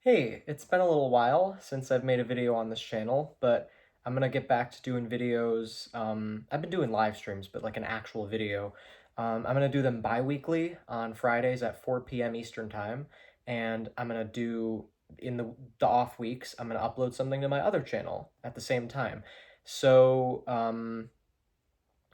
Hey, it's been a little while since I've made a video on this channel, but I'm gonna get back to doing videos. I've been doing live streams, but like an actual video. I'm gonna do them bi-weekly on Fridays at 4 p.m. Eastern Time, and I'm gonna do in the off weeks, I'm gonna upload something to my other channel at the same time. So,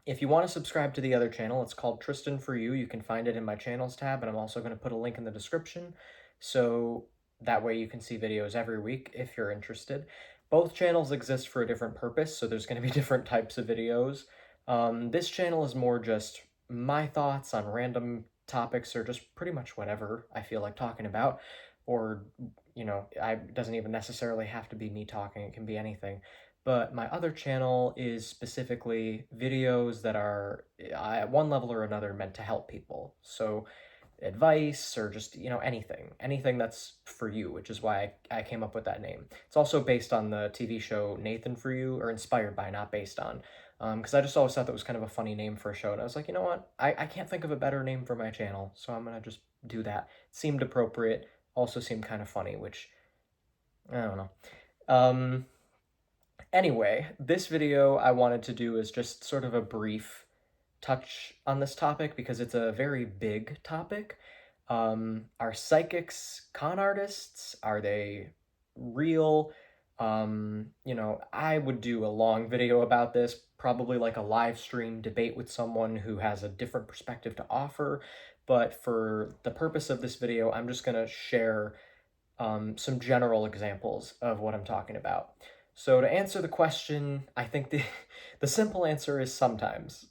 if you want to subscribe to the other channel, it's called Tristan For You. You can find it in my channels tab, and I'm also going to put a link in the description. So that way you can see videos every week if you're interested. Both channels exist for a different purpose, so there's going to be different types of videos. This channel is more just my thoughts on random topics or just pretty much whatever I feel like talking about. Or, it doesn't even necessarily have to be me talking, it can be anything. But my other channel is specifically videos that are, at one level or another, meant to help people. So advice or just, anything that's for you, which is why I came up with that name. It's also based on the TV show Nathan For You, or inspired by, not based on. Because I just always thought that was kind of a funny name for a show. And I was like, you know what? I can't think of a better name for my channel, so I'm going to just do that. It seemed appropriate, also seemed kind of funny, which, I don't know. Um, Anyway, this video I wanted to do is just sort of a brief touch on this topic because it's a very big topic. Are psychics con artists? Are they real? I would do a long video about this, probably like a live stream debate with someone who has a different perspective to offer. But for the purpose of this video, I'm just going to share some general examples of what I'm talking about. So to answer the question, I think the simple answer is sometimes.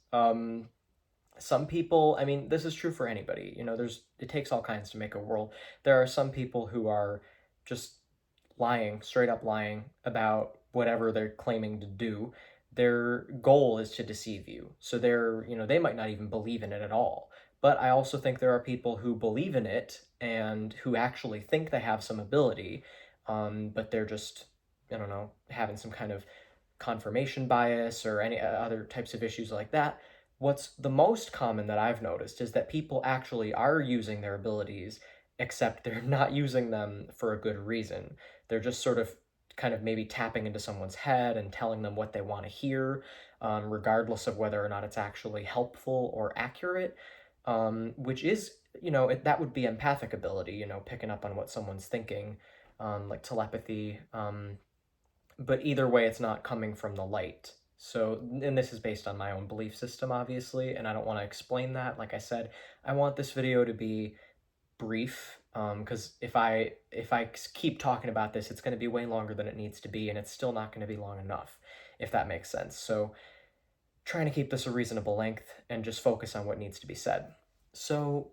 Some people, I mean, this is true for anybody. It takes all kinds to make a world. There are some people who are just lying, straight up lying about whatever they're claiming to do. Their goal is to deceive you. So they might not even believe in it at all. But I also think there are people who believe in it and who actually think they have some ability, but they're just, I don't know, having some kind of confirmation bias or any other types of issues like that. What's the most common that I've noticed is that people actually are using their abilities, except they're not using them for a good reason. They're just sort of kind of maybe tapping into someone's head and telling them what they want to hear, regardless of whether or not it's actually helpful or accurate, which is, that would be empathic ability, picking up on what someone's thinking, like telepathy. But either way, it's not coming from the light. So, and this is based on my own belief system, obviously, and I don't want to explain that. Like I said, I want this video to be brief, because if I keep talking about this, it's going to be way longer than it needs to be, and it's still not going to be long enough, if that makes sense. So, trying to keep this a reasonable length and just focus on what needs to be said. So,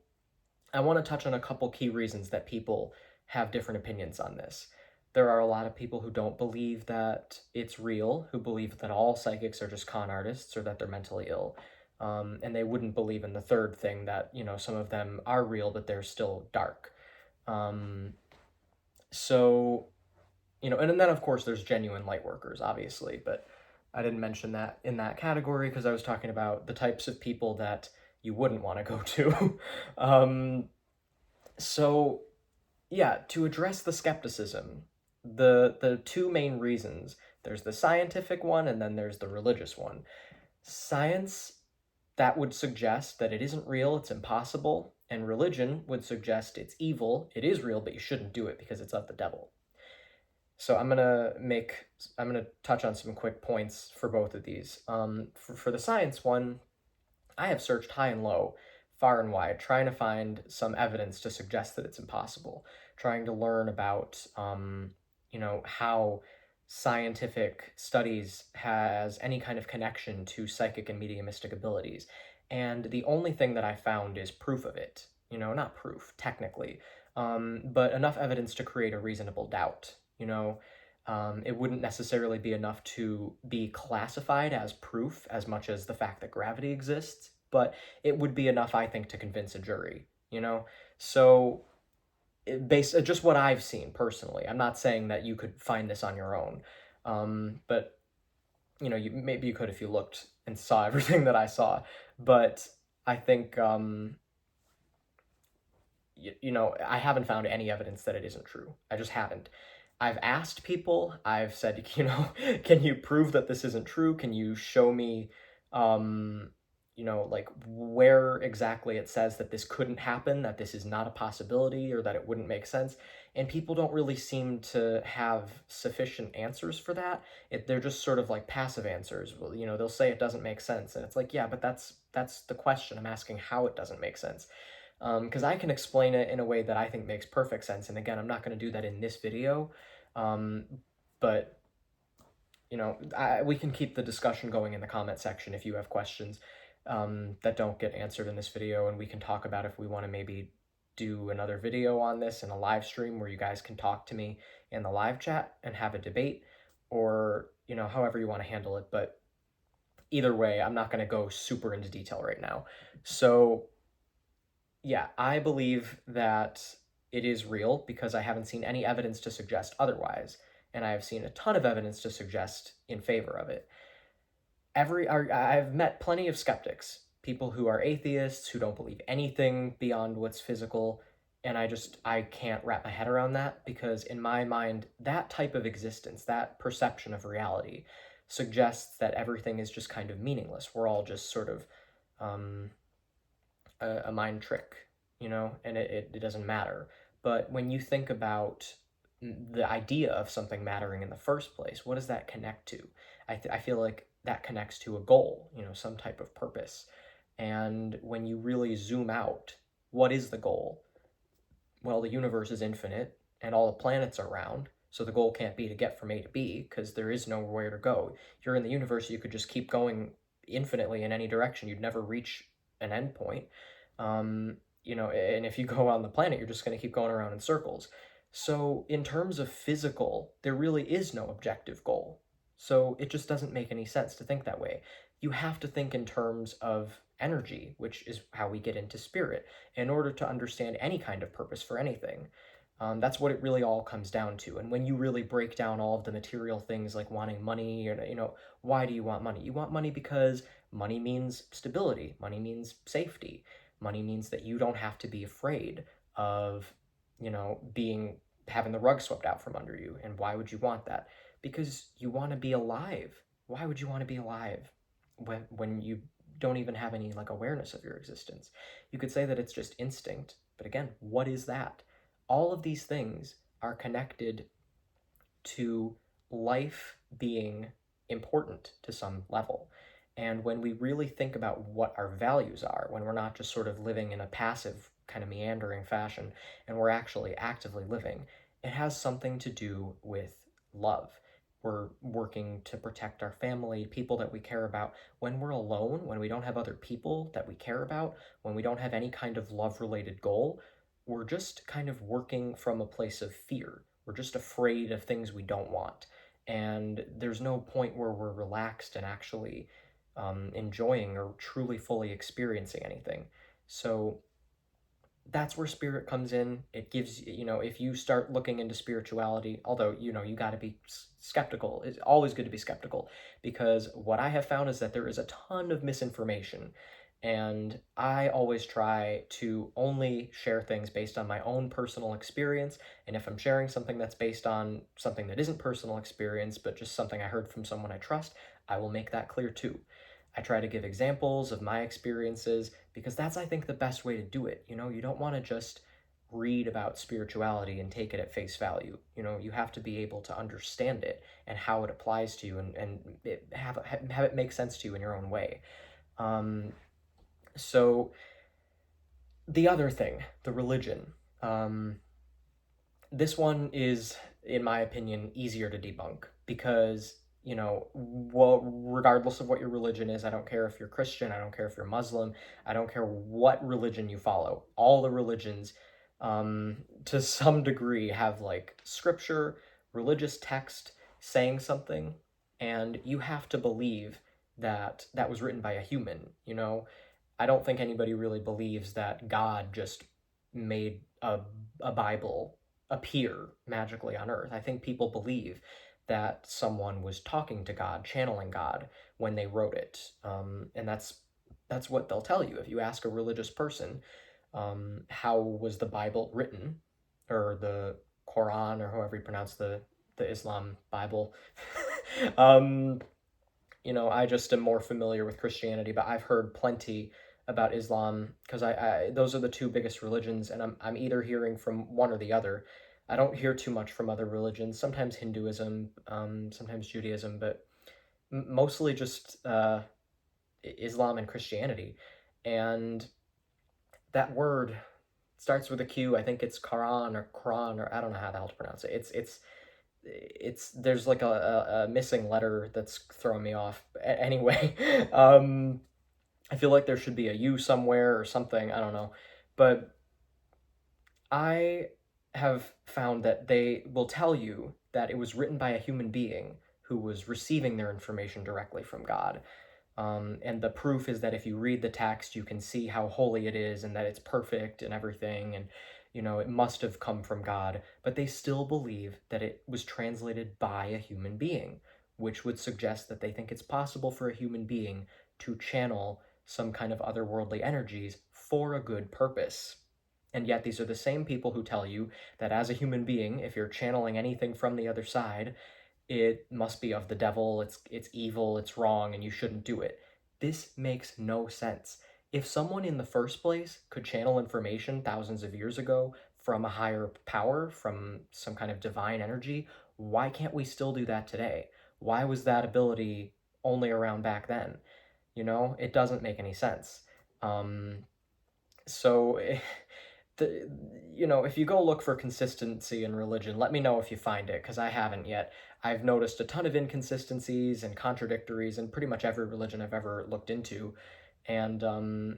I want to touch on a couple key reasons that people have different opinions on this. There are a lot of people who don't believe that it's real, who believe that all psychics are just con artists or that they're mentally ill. And they wouldn't believe in the third thing, that, some of them are real, but they're still dark. Um, so, and then of course there's genuine light workers, obviously, but I didn't mention that in that category because I was talking about the types of people that you wouldn't want to go to. um, so yeah, to address the skepticism, the two main reasons, there's the scientific one and then there's the religious one. Science, that would suggest that it isn't real, it's impossible, and religion would suggest it's evil, it is real, but you shouldn't do it because it's of the devil. So I'm gonna touch on some quick points for both of these. For the science one, I have searched high and low, far and wide, trying to find some evidence to suggest that it's impossible, trying to learn about, how scientific studies has any kind of connection to psychic and mediumistic abilities. And the only thing that I found is proof of it. Not proof, technically, but enough evidence to create a reasonable doubt. It wouldn't necessarily be enough to be classified as proof as much as the fact that gravity exists, but it would be enough, I think, to convince a jury. So, based just what I've seen personally, I'm not saying that you could find this on your own, but maybe you could if you looked and saw everything that I saw. But I think you know, I haven't found any evidence that it isn't true. I just haven't. I've asked people, I've said, you know, can you prove that this isn't true? Can you show me, um, you know, like where exactly it says that this couldn't happen, that this is not a possibility, or that it wouldn't make sense? And people don't really seem to have sufficient answers for that. They're just sort of like passive answers. Well, you know, they'll say it doesn't make sense, and it's like, yeah, but that's the question. I'm asking how it doesn't make sense. Because I can explain it in a way that I think makes perfect sense. And again, I'm not going to do that in this video, um, but you know, we can keep the discussion going in the comment section if you have questions that don't get answered in this video, and we can talk about if we want to maybe do another video on this in a live stream where you guys can talk to me in the live chat and have a debate, or you know, however you want to handle it. But either way, I'm not going to go super into detail right now. So yeah, I believe that it is real because I haven't seen any evidence to suggest otherwise, and I have seen a ton of evidence to suggest in favor of it. I've met plenty of skeptics, people who are atheists, who don't believe anything beyond what's physical, and I can't wrap my head around that, because in my mind, that type of existence, that perception of reality, suggests that everything is just kind of meaningless. We're all just sort of um, a mind trick, you know, and it doesn't matter. But when you think about the idea of something mattering in the first place, what does that connect to? I feel like that connects to a goal, you know, some type of purpose. And when you really zoom out, what is the goal? Well, the universe is infinite and all the planets are round. So the goal can't be to get from A to B because there is nowhere to go. You're in the universe, you could just keep going infinitely in any direction. You'd never reach an end point. You know, and if you go on the planet, you're just going to keep going around in circles. So, in terms of physical, there really is no objective goal. So, it just doesn't make any sense to think that way. You have to think in terms of energy, which is how we get into spirit, in order to understand any kind of purpose for anything. That's what it really all comes down to. And when you really break down all of the material things like wanting money, or, you know, why do you want money? You want money because money means stability, money means safety, money means that you don't have to be afraid of, you know, having the rug swept out from under you. And why would you want that? Because you want to be alive. Why would you want to be alive when you don't even have any like awareness of your existence? You could say that it's just instinct, but again, what is that? All of these things are connected to life being important to some level. And when we really think about what our values are, when we're not just sort of living in a passive, kind of meandering fashion, and we're actually actively living, it has something to do with love. We're working to protect our family, people that we care about. When we're alone, when we don't have other people that we care about, when we don't have any kind of love related goal, we're just kind of working from a place of fear. We're just afraid of things we don't want. And there's no point where we're relaxed and actually enjoying or truly fully experiencing anything. So that's where spirit comes in. It gives, you know, if you start looking into spirituality, although, you know, you got to be skeptical. It's always good to be skeptical, because what I have found is that there is a ton of misinformation. And I always try to only share things based on my own personal experience. And if I'm sharing something that's based on something that isn't personal experience, but just something I heard from someone I trust, I will make that clear too. I try to give examples of my experiences, because that's, I think, the best way to do it. You know, you don't want to just read about spirituality and take it at face value. You know, you have to be able to understand it and how it applies to you, and have it make sense to you in your own way. So the other thing, the religion, this one is, in my opinion, easier to debunk, because, you know, well, regardless of what your religion is, I don't care if you're Christian, I don't care if you're Muslim, I don't care what religion you follow. All the religions, to some degree, have like scripture, religious text saying something, and you have to believe that that was written by a human. You know, I don't think anybody really believes that God just made a Bible appear magically on earth. I think people believe that someone was talking to God, channeling God when they wrote it. And that's what they'll tell you. If you ask a religious person, how was the Bible written, or the Quran, or however you pronounce the Islam Bible. um, I just am more familiar with Christianity, but I've heard plenty about Islam because I those are the two biggest religions, and I'm either hearing from one or the other. I don't hear too much from other religions. Sometimes Hinduism, sometimes Judaism, but mostly just Islam and Christianity. And that word starts with a Q. I think it's Quran or Quran, or I don't know how the hell to pronounce it. It's there's like a missing letter that's throwing me off. Anyway, I feel like there should be a U somewhere or something. I don't know, but I have found that they will tell you that it was written by a human being who was receiving their information directly from God. And the proof is that if you read the text, you can see how holy it is and that it's perfect and everything. And, it must have come from God. But they still believe that it was translated by a human being, which would suggest that they think it's possible for a human being to channel some kind of otherworldly energies for a good purpose. And yet, these are the same people who tell you that as a human being, if you're channeling anything from the other side, it must be of the devil, it's evil, it's wrong, and you shouldn't do it. This makes no sense. If someone in the first place could channel information thousands of years ago from a higher power, from some kind of divine energy, why can't we still do that today? Why was that ability only around back then? It doesn't make any sense. So the if you go look for consistency in religion, let me know if you find it, because I haven't yet. I've noticed a ton of inconsistencies and contradictories in pretty much every religion I've ever looked into, and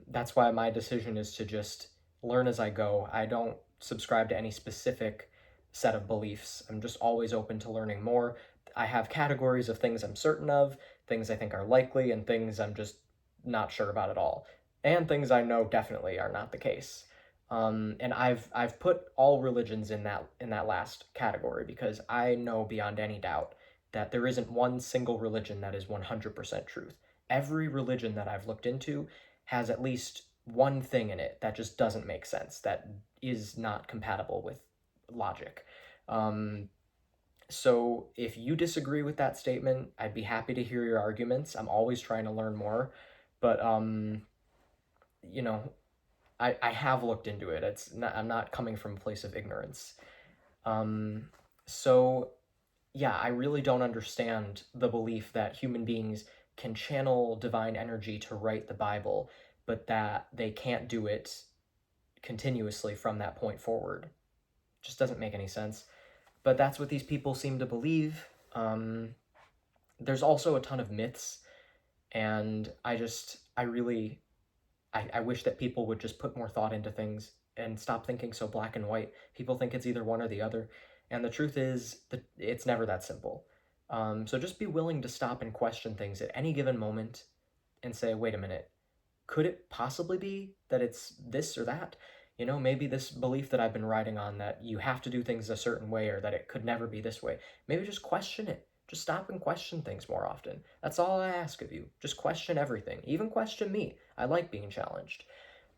that's why my decision is to just learn as I go. I don't subscribe to any specific set of beliefs. I'm just always open to learning more. I have categories of things I'm certain of, things I think are likely, and things I'm just not sure about at all, and things I know definitely are not the case. And I've put all religions in that last category because I know beyond any doubt that there isn't one single religion that is 100% truth. Every religion that I've looked into has at least one thing in it that just doesn't make sense, that is not compatible with logic. Um, so if you disagree with that statement, I'd be happy to hear your arguments. I'm always trying to learn more, but you know, I have looked into it. I'm not coming from a place of ignorance. Um, so yeah, I really don't understand the belief that human beings can channel divine energy to write the Bible, but that they can't do it continuously from that point forward. Just doesn't make any sense. But that's what these people seem to believe. There's also a ton of myths, and I really I wish that people would just put more thought into things and stop thinking so black and white. People think it's either one or the other. And the truth is that it's never that simple. So just be willing to stop and question things at any given moment and say, wait a minute, could it possibly be that it's this or that? Maybe this belief that I've been riding on, that you have to do things a certain way or that it could never be this way. Maybe just question it. Just stop and question things more often. That's all I ask of you. Just question everything. Even question me. I like being challenged.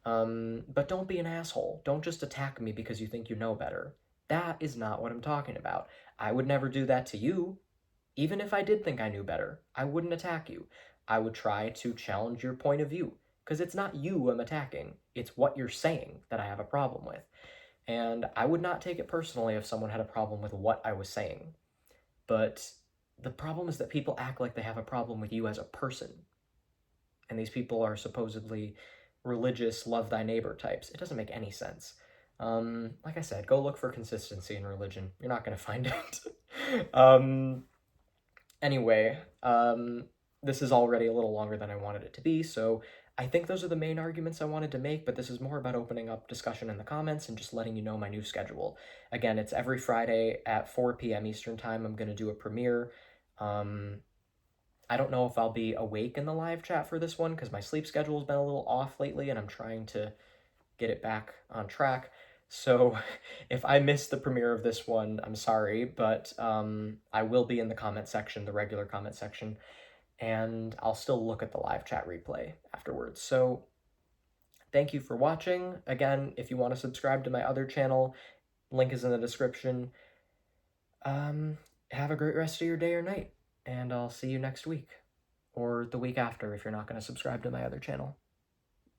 But don't be an asshole. Don't just attack me because you think you know better. That is not what I'm talking about. I would never do that to you. Even if I did think I knew better, I wouldn't attack you. I would try to challenge your point of view, because it's not you I'm attacking, it's what you're saying that I have a problem with. And I would not take it personally if someone had a problem with what I was saying. But the problem is that people act like they have a problem with you as a person. And these people are supposedly religious, love thy neighbor types. It doesn't make any sense. Like I said, go look for consistency in religion. You're not going to find it. Anyway, this is already a little longer than I wanted it to be, so I think those are the main arguments I wanted to make, but this is more about opening up discussion in the comments and just letting you know my new schedule. Again, it's every Friday at 4 p.m. Eastern Time. I'm going to do a premiere. I don't know if I'll be awake in the live chat for this one because my sleep schedule has been a little off lately and I'm trying to get it back on track. So if I miss the premiere of this one, I'm sorry, but I will be in the comment section, the regular comment section, and I'll still look at the live chat replay afterwards. So Thank you for watching. Again, if you want to subscribe to my other channel, link is in the description. Have a great rest of your day or night, and I'll see you next week, or the week after if you're not going to subscribe to my other channel.